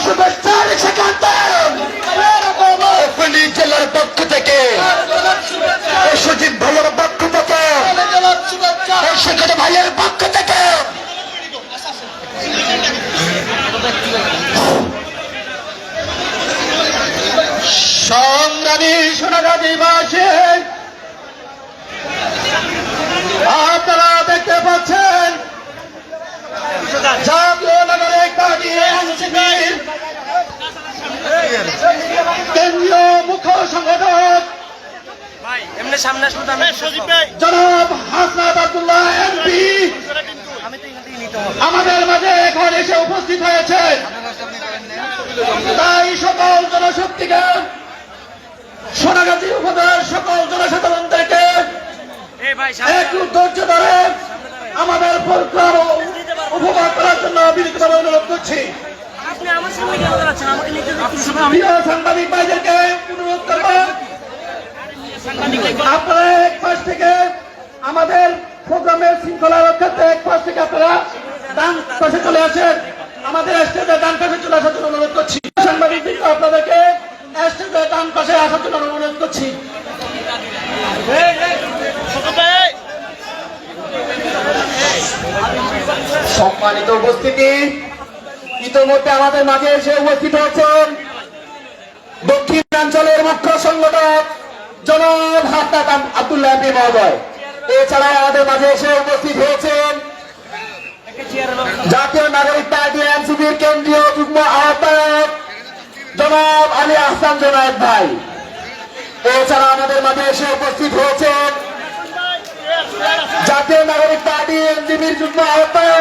শুভেচ্ছার সেখান্ত জেলার পক্ষ থেকে সুজিত ভাইয়ের পক্ষ থেকে সেখানে ভাইয়ের পক্ষ থেকে সংগ্রামী সোনাগাজীবাসী, আপনারা দেখতে পাচ্ছেন জাতীয় নাগরিক পার্টি এনসিপির কেন্দ্রীয় মুখ্য সংগঠক জনাব হাসনাত আব্দুল্লাহ এমপি আমাদের মাঝে এখন এসে উপস্থিত হয়েছেন। তাই সকল জনশক্তিকে, সোনাগাজী উপজেলার সকল জনসাধারণদেরকে একটু ধৈর্য ধরে আমাদের প্রোগ্রাম উপভোগ করার জন্য বিনীতভাবে অনুরোধ করছি। প্রিয় সাংবাদিক ভাইদেরকে অনুরোধ করবেন, আপনারা এক পাশ থেকে আমাদের প্রোগ্রামের শৃঙ্খলা রক্ষার্থে এক পাশ থেকে আপনারা ডান পাশে চলে আসেন। আমাদের স্টেজে ডান পাশে চলে আসার জন্য অনুরোধ করছি। সাংবাদিক আপনাদেরকে স্টেজে ডান পাশে আসার জন্য অনুরোধ করছি। সম্মানিত উপস্থিতি, ইতিমধ্যে আমাদের মাঝে এসে উপস্থিত হচ্ছেন দক্ষিণাঞ্চলের মুখ্য সংগঠক জনাব হাসনাত আব্দুল্লাহ এমপি মহোদয়। এছাড়াও আমাদের মাঝে এসে উপস্থিত হয়েছেন জাতীয় নাগরিক পার্টি এনসিপির কেন্দ্রীয় যুগ্ম আহ্বায়ক জনাব আলী আহসান জোনায়েদ ভাই। এছাড়া আমাদের মাঝে এসে উপস্থিত হয়েছেন জাতীয় নাগরিক পার্টি এনসিপির যুগ্ম আহ্বায়ক